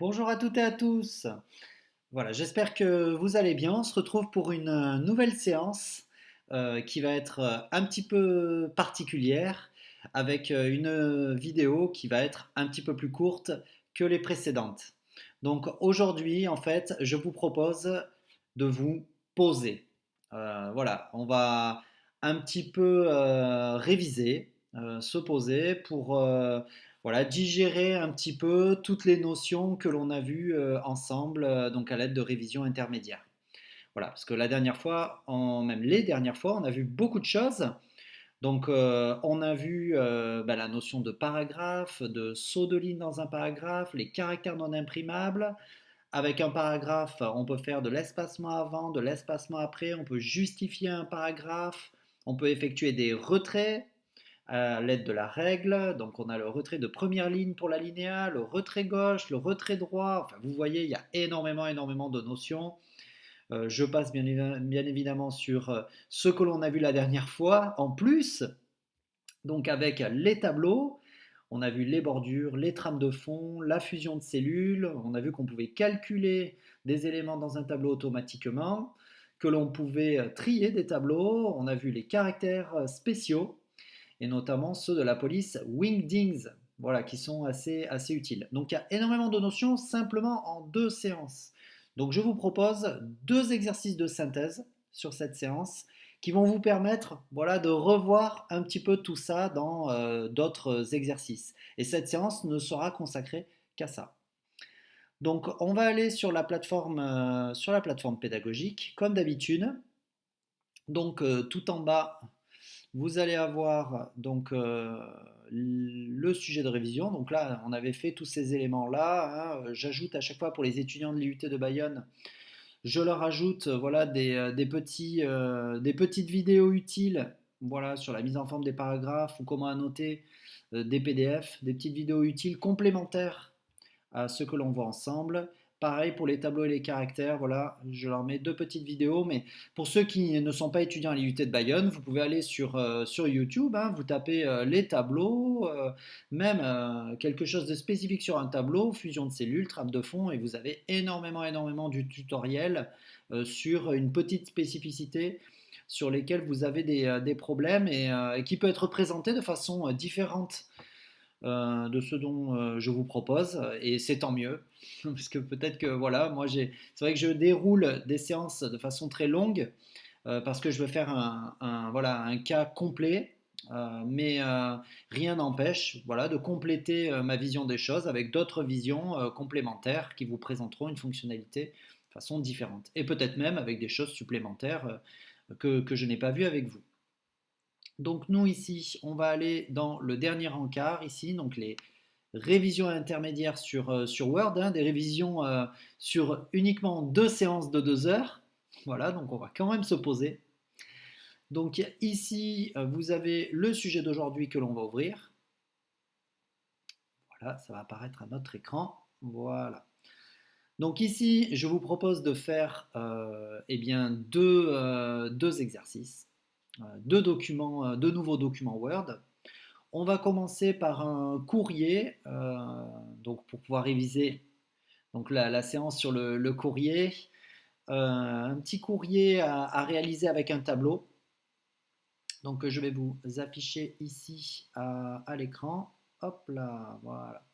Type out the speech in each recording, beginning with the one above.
Bonjour à toutes et à tous. Voilà, j'espère que vous allez bien. On se retrouve pour une nouvelle séance qui va être un petit peu particulière avec une vidéo qui va être un petit peu plus courte que les précédentes. Donc aujourd'hui, en fait, je vous propose de vous poser. Voilà, on va un petit peu réviser, se poser pour voilà, digérer un petit peu toutes les notions que l'on a vues ensemble, donc à l'aide de révisions intermédiaires. Voilà, parce que la dernière fois, même les dernières fois, on a vu beaucoup de choses. Donc, on a vu la notion de paragraphe, de saut de ligne dans un paragraphe, les caractères non imprimables. Avec un paragraphe, on peut faire de l'espacement avant, de l'espacement après, on peut justifier un paragraphe, on peut effectuer des retraits à l'aide de la règle. Donc on a le retrait de première ligne pour l'alinéa, le retrait gauche, le retrait droit. Enfin, vous voyez, il y a énormément de notions. Je passe bien évidemment sur ce que l'on a vu la dernière fois. En plus, donc avec les tableaux, on a vu les bordures, les trames de fond, la fusion de cellules. On a vu qu'on pouvait calculer des éléments dans un tableau automatiquement, que l'on pouvait trier des tableaux. On a vu les caractères spéciaux et notamment ceux de la police Wingdings, voilà, qui sont assez utiles. Donc il y a énormément de notions simplement en deux séances. Donc je vous propose deux exercices de synthèse sur cette séance qui vont vous permettre voilà, de revoir un petit peu tout ça dans d'autres exercices. Et cette séance ne sera consacrée qu'à ça. Donc on va aller sur la plateforme pédagogique, comme d'habitude. Donc tout en bas, vous allez avoir donc le sujet de révision. Donc là, on avait fait tous ces éléments-là, hein. J'ajoute à chaque fois pour les étudiants de l'IUT de Bayonne, je leur ajoute voilà, des petites vidéos utiles voilà, sur la mise en forme des paragraphes ou comment annoter des PDF, des petites vidéos utiles complémentaires à ce que l'on voit ensemble. Pareil pour les tableaux et les caractères, voilà, je leur mets deux petites vidéos, mais pour ceux qui ne sont pas étudiants à l'IUT de Bayonne, vous pouvez aller sur YouTube, hein, vous tapez les tableaux, même quelque chose de spécifique sur un tableau, fusion de cellules, trame de fond, et vous avez énormément du tutoriel sur une petite spécificité sur lesquelles vous avez des problèmes et qui peut être présenté de façon différente de ce dont je vous propose, et c'est tant mieux, parce que peut-être que voilà, c'est vrai que je déroule des séances de façon très longue, parce que je veux faire voilà, un cas complet, mais rien n'empêche voilà, de compléter ma vision des choses avec d'autres visions complémentaires qui vous présenteront une fonctionnalité de façon différente, et peut-être même avec des choses supplémentaires que je n'ai pas vues avec vous. Donc nous ici, on va aller dans le dernier encart ici, donc les révisions intermédiaires sur Word, hein, des révisions sur uniquement deux séances de 2 heures. Voilà, donc on va quand même se poser. Donc ici, vous avez le sujet d'aujourd'hui que l'on va ouvrir. Voilà, ça va apparaître à notre écran. Voilà. Donc ici, je vous propose de faire eh bien, deux exercices, deux nouveaux documents Word. On va commencer par un courrier, donc pour pouvoir réviser donc la séance sur le courrier. Un petit courrier à réaliser avec un tableau. Donc je vais vous afficher ici à l'écran. Hop là, voilà.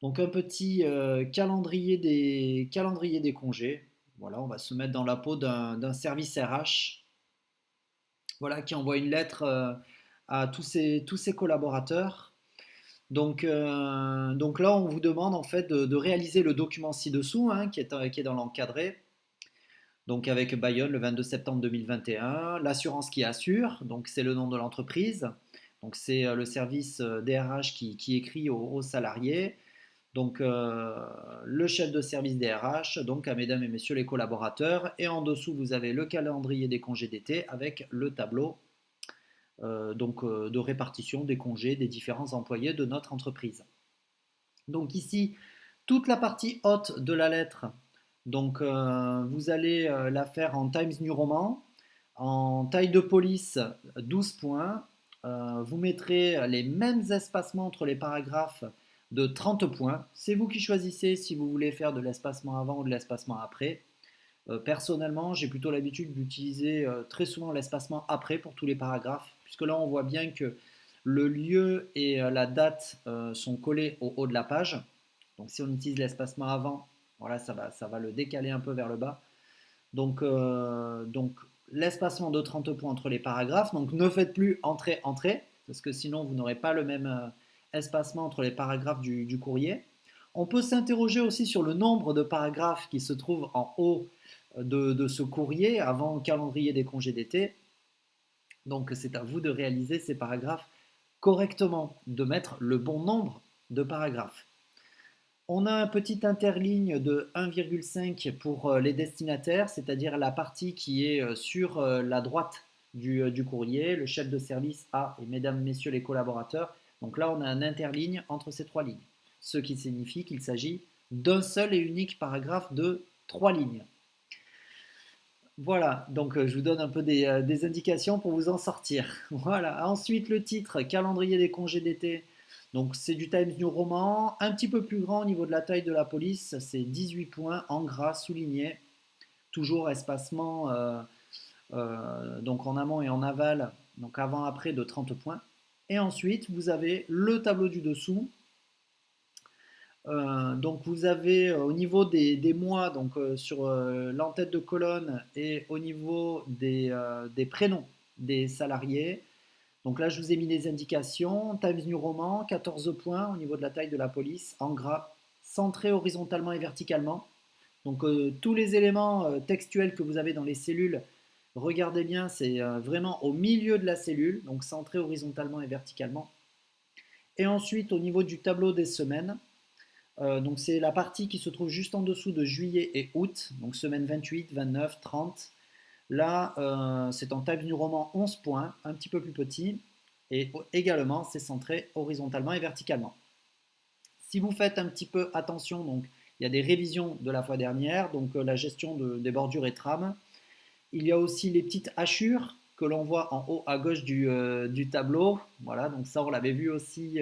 Donc un petit calendrier des congés. Voilà, on va se mettre dans la peau d'un service RH, voilà, qui envoie une lettre à tous ses collaborateurs. Donc là, on vous demande en fait de réaliser le document ci-dessous, hein, qui est dans l'encadré. Donc avec Bayonne le 22 septembre 2021, l'assurance qui assure, donc c'est le nom de l'entreprise. Donc c'est le service DRH qui écrit aux salariés. Donc le chef de service DRH, donc à mesdames et messieurs les collaborateurs. Et en dessous, vous avez le calendrier des congés d'été avec le tableau de répartition des congés des différents employés de notre entreprise. Donc ici, toute la partie haute de la lettre, donc vous allez la faire en Times New Roman, en taille de police 12 points. Vous mettrez les mêmes espacements entre les paragraphes de 30 points. C'est vous qui choisissez si vous voulez faire de l'espacement avant ou de l'espacement après. Personnellement, j'ai plutôt l'habitude d'utiliser très souvent l'espacement après pour tous les paragraphes, puisque là on voit bien que le lieu et la date sont collés au haut de la page. Donc si on utilise l'espacement avant, voilà, ça va le décaler un peu vers le bas. Donc l'espacement de 30 points entre les paragraphes. Donc ne faites plus entrée, parce que sinon vous n'aurez pas le même espacement entre les paragraphes du courrier. On peut s'interroger aussi sur le nombre de paragraphes qui se trouvent en haut de ce courrier avant le calendrier des congés d'été. Donc c'est à vous de réaliser ces paragraphes correctement, de mettre le bon nombre de paragraphes. On a un petit interligne de 1,5 pour les destinataires, c'est-à-dire la partie qui est sur la droite du courrier, le chef de service A et mesdames, messieurs les collaborateurs. Donc là, on a un interligne entre ces trois lignes, ce qui signifie qu'il s'agit d'un seul et unique paragraphe de 3 lignes. Voilà, donc je vous donne un peu des indications pour vous en sortir. Voilà, ensuite le titre, calendrier des congés d'été. Donc c'est du Times New Roman, un petit peu plus grand au niveau de la taille de la police, c'est 18 points en gras souligné, toujours espacement donc en amont et en aval, donc avant-après de 30 points. Et ensuite vous avez le tableau du dessous. Donc vous avez au niveau des mois, donc sur l'entête de colonne et au niveau des prénoms des salariés. Donc là, je vous ai mis des indications. Times New Roman, 14 points au niveau de la taille de la police, en gras, centré horizontalement et verticalement. Donc tous les éléments textuels que vous avez dans les cellules, regardez bien, c'est vraiment au milieu de la cellule, donc centré horizontalement et verticalement. Et ensuite, au niveau du tableau des semaines, donc c'est la partie qui se trouve juste en dessous de juillet et août, donc semaine 28, 29, 30. Là, c'est en Times New Roman 11 points, un petit peu plus petit, et également c'est centré horizontalement et verticalement. Si vous faites un petit peu attention, donc il y a des révisions de la fois dernière, donc la gestion des bordures et trames. Il y a aussi les petites hachures que l'on voit en haut à gauche du tableau. Voilà, donc ça on l'avait vu aussi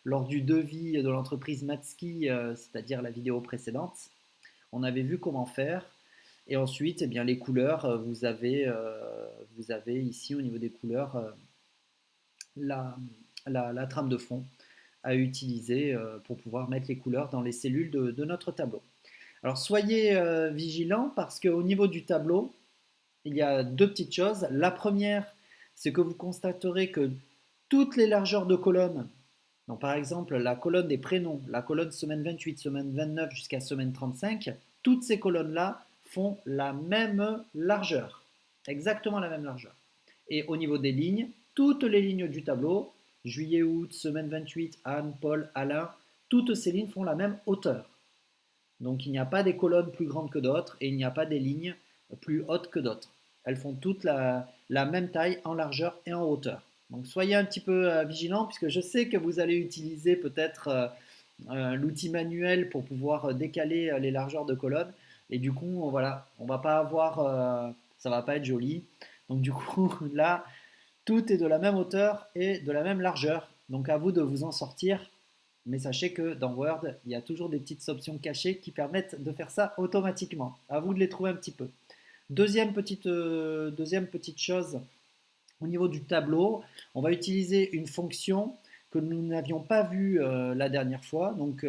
lors du devis de l'entreprise Matsky, c'est-à-dire la vidéo précédente. On avait vu comment faire. Et ensuite, eh bien, les couleurs, vous avez ici au niveau des couleurs la trame de fond à utiliser pour pouvoir mettre les couleurs dans les cellules de notre tableau. Alors soyez vigilants parce qu'au niveau du tableau, il y a deux petites choses. La première, c'est que vous constaterez que toutes les largeurs de colonnes, donc par exemple la colonne des prénoms, la colonne semaine 28, semaine 29 jusqu'à semaine 35, toutes ces colonnes-là font la même largeur, exactement la même largeur. Et au niveau des lignes, toutes les lignes du tableau, juillet, août, semaine 28, Anne, Paul, Alain, toutes ces lignes font la même hauteur. Donc il n'y a pas des colonnes plus grandes que d'autres et il n'y a pas des lignes plus hautes que d'autres. Elles font toutes la même taille en largeur et en hauteur. Donc soyez un petit peu vigilants puisque je sais que vous allez utiliser peut-être l'outil manuel pour pouvoir décaler les largeurs de colonnes. Et du coup, voilà, on va pas avoir, ça va pas être joli. Donc du coup, là, tout est de la même hauteur et de la même largeur. Donc à vous de vous en sortir. Mais sachez que dans Word, il y a toujours des petites options cachées qui permettent de faire ça automatiquement. À vous de les trouver un petit peu. Deuxième petite chose, au niveau du tableau, on va utiliser une fonction que nous n'avions pas vue la dernière fois, donc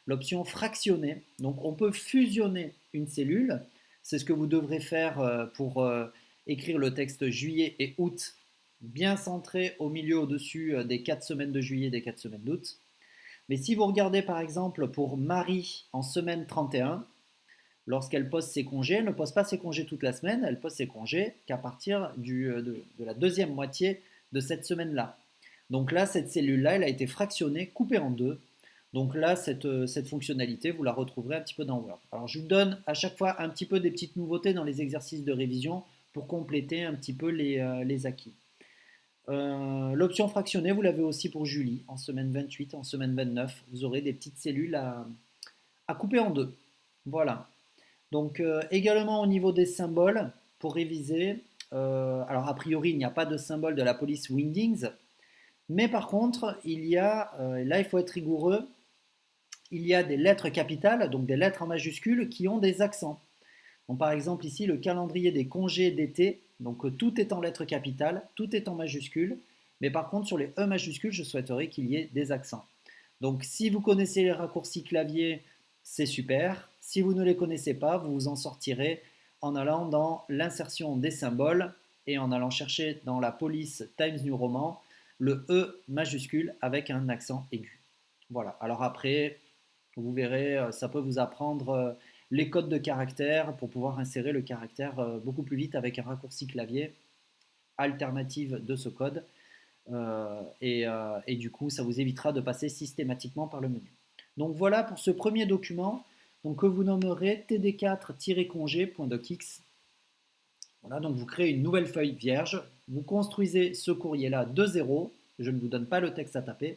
l'option fractionner. Donc on peut fusionner une cellule, c'est ce que vous devrez faire pour écrire le texte juillet et août, bien centré au milieu au-dessus des 4 semaines de juillet et des 4 semaines d'août. Mais si vous regardez par exemple pour Marie en semaine 31, lorsqu'elle pose ses congés, elle ne pose pas ses congés toute la semaine, elle pose ses congés qu'à partir de la deuxième moitié de cette semaine-là. Donc là, cette cellule-là, elle a été fractionnée, coupée en deux. Donc là, cette fonctionnalité, vous la retrouverez un petit peu dans Word. Alors je vous donne à chaque fois un petit peu des petites nouveautés dans les exercices de révision pour compléter un petit peu les acquis. L'option fractionnée, vous l'avez aussi pour Julie, en semaine 28, en semaine 29. Vous aurez des petites cellules à couper en deux. Voilà. Donc également au niveau des symboles, pour réviser, alors a priori il n'y a pas de symbole de la police Wingdings, mais par contre il y a, là il faut être rigoureux, il y a des lettres capitales, donc des lettres en majuscules, qui ont des accents. Donc, par exemple, ici, le calendrier des congés d'été, donc tout est en lettres capitales, tout est en majuscules, mais par contre, sur les E majuscules, je souhaiterais qu'il y ait des accents. Donc, si vous connaissez les raccourcis clavier, c'est super. Si vous ne les connaissez pas, vous vous en sortirez en allant dans l'insertion des symboles et en allant chercher dans la police Times New Roman le E majuscule avec un accent aigu. Voilà. Alors après, vous verrez, ça peut vous apprendre les codes de caractère pour pouvoir insérer le caractère beaucoup plus vite avec un raccourci clavier alternative de ce code. Et du coup, ça vous évitera de passer systématiquement par le menu. Donc voilà pour ce premier document donc, que vous nommerez td4-congé.docx. Voilà, donc vous créez une nouvelle feuille vierge, vous construisez ce courrier-là de zéro, je ne vous donne pas le texte à taper,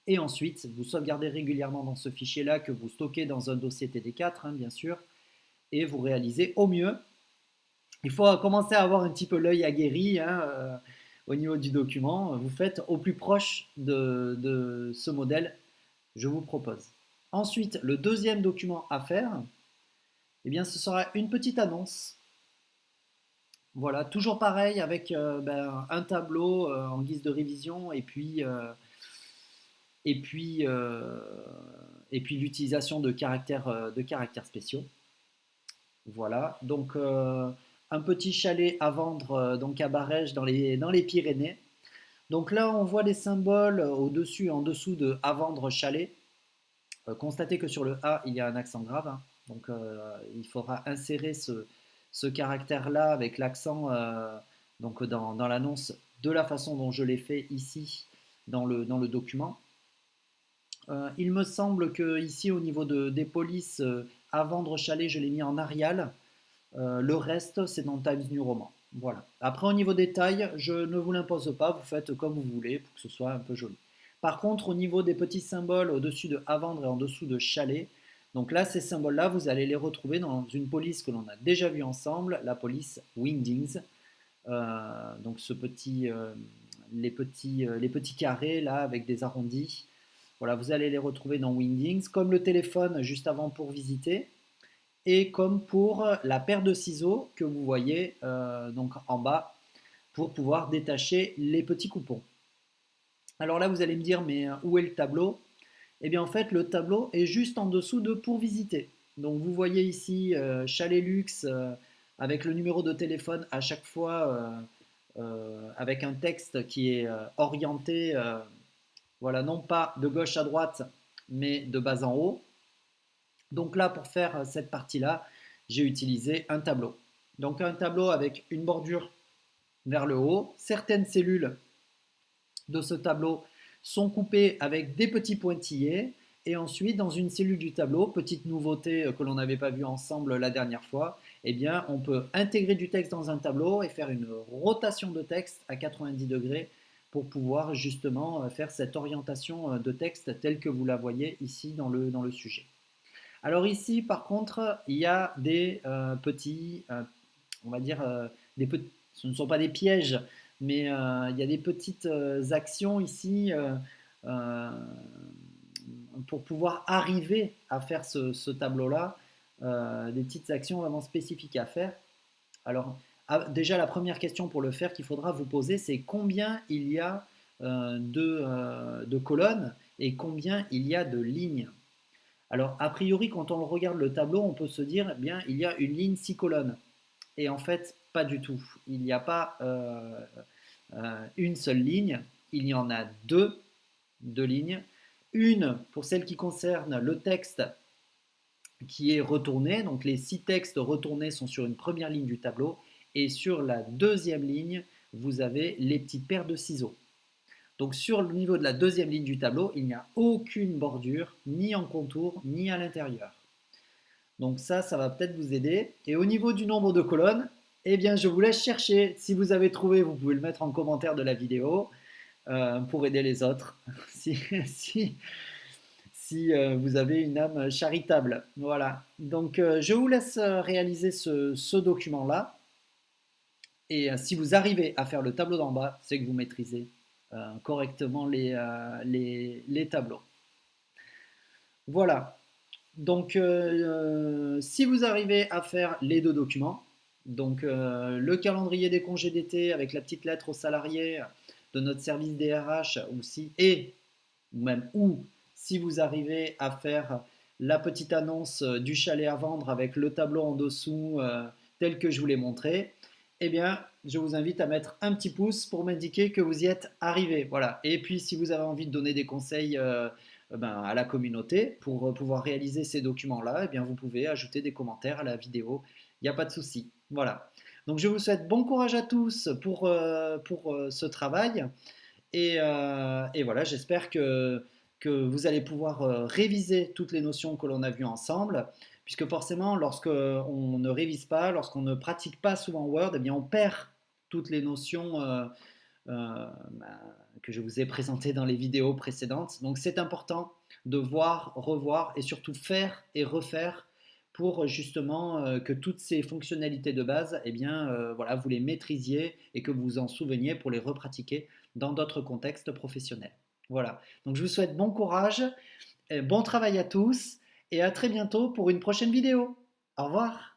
et ensuite vous sauvegardez régulièrement dans ce fichier-là que vous stockez dans un dossier TD4, bien sûr, et vous réalisez au mieux. Il faut commencer à avoir un petit peu l'œil aguerri au niveau du document. Vous faites au plus proche de ce modèle, je vous propose. Ensuite, le deuxième document à faire, eh bien, ce sera une petite annonce. Voilà, toujours pareil avec un tableau en guise de révision et puis, l'utilisation de caractères spéciaux. Voilà, donc un petit chalet à vendre donc à Barèges dans les Pyrénées. Donc là, on voit les symboles au-dessus et en dessous de à vendre chalet. Constatez que sur le A, il y a un accent grave. Donc il faudra insérer ce caractère-là avec l'accent donc dans l'annonce de la façon dont je l'ai fait ici dans le document. Il me semble que ici au niveau des polices à vendre chalet, je l'ai mis en Arial. Le reste, c'est dans Times New Roman. Voilà. Après, au niveau des tailles, je ne vous l'impose pas, vous faites comme vous voulez pour que ce soit un peu joli. Par contre, au niveau des petits symboles au-dessus de à vendre et en dessous de chalet, donc là, ces symboles-là, vous allez les retrouver dans une police que l'on a déjà vue ensemble, la police Wingdings. Donc les petits carrés là avec des arrondis. Voilà, vous allez les retrouver dans Wingdings, comme le téléphone juste avant pour visiter et comme pour la paire de ciseaux que vous voyez donc en bas pour pouvoir détacher les petits coupons. Alors là, vous allez me dire, mais où est le tableau? Eh bien, en fait, le tableau est juste en dessous de pour visiter. Donc, vous voyez ici Chalet Luxe avec le numéro de téléphone à chaque fois avec un texte qui est orienté, voilà, non pas de gauche à droite, mais de bas en haut. Donc là, pour faire cette partie-là, j'ai utilisé un tableau. Donc un tableau avec une bordure vers le haut. Certaines cellules de ce tableau sont coupées avec des petits pointillés. Et ensuite, dans une cellule du tableau, petite nouveauté que l'on n'avait pas vue ensemble la dernière fois, eh bien, on peut intégrer du texte dans un tableau et faire une rotation de texte à 90 degrés pour pouvoir justement faire cette orientation de texte telle que vous la voyez ici dans le sujet. Alors ici, par contre, il y a des petits, on va dire, ce ne sont pas des pièges, mais il y a des petites actions ici euh, pour pouvoir arriver à faire ce tableau-là, des petites actions vraiment spécifiques à faire. Alors, déjà, la première question pour le faire qu'il faudra vous poser, c'est combien il y a de colonnes et combien il y a de lignes. Alors, a priori, quand on regarde le tableau, on peut se dire, eh bien, il y a une ligne 6 colonnes. Et en fait, pas du tout. Il n'y a pas une seule ligne, il y en a deux lignes. Une pour celle qui concerne le texte qui est retourné, donc les 6 textes retournés sont sur une première ligne du tableau, et sur la deuxième ligne, vous avez les petites paires de ciseaux. Donc sur le niveau de la deuxième ligne du tableau, il n'y a aucune bordure, ni en contour, ni à l'intérieur. Donc ça va peut-être vous aider. Et au niveau du nombre de colonnes, eh bien je vous laisse chercher. Si vous avez trouvé, vous pouvez le mettre en commentaire de la vidéo pour aider les autres. si vous avez une âme charitable. Voilà. Donc je vous laisse réaliser ce document-là. Et si vous arrivez à faire le tableau d'en bas, c'est que vous maîtrisez correctement les tableaux. Voilà. Donc, si vous arrivez à faire les deux documents, donc le calendrier des congés d'été avec la petite lettre aux salariés de notre service DRH, ou même ou si vous arrivez à faire la petite annonce du chalet à vendre avec le tableau en dessous tel que je vous l'ai montré, eh bien, je vous invite à mettre un petit pouce pour m'indiquer que vous y êtes arrivé. Voilà. Et puis, si vous avez envie de donner des conseils à la communauté pour pouvoir réaliser ces documents-là, eh bien, vous pouvez ajouter des commentaires à la vidéo. Il n'y a pas de souci. Voilà. Donc, je vous souhaite bon courage à tous pour ce travail. Et voilà, j'espère que vous allez pouvoir réviser toutes les notions que l'on a vues ensemble, puisque forcément, lorsqu'on ne révise pas, lorsqu'on ne pratique pas souvent Word, eh bien, on perd toutes les notions euh, bah, que je vous ai présentées dans les vidéos précédentes. Donc c'est important de voir, revoir et surtout faire et refaire pour justement que toutes ces fonctionnalités de base, eh bien, voilà, vous les maîtrisiez et que vous vous en souveniez pour les repratiquer dans d'autres contextes professionnels. Voilà, donc je vous souhaite bon courage, bon travail à tous et à très bientôt pour une prochaine vidéo. Au revoir.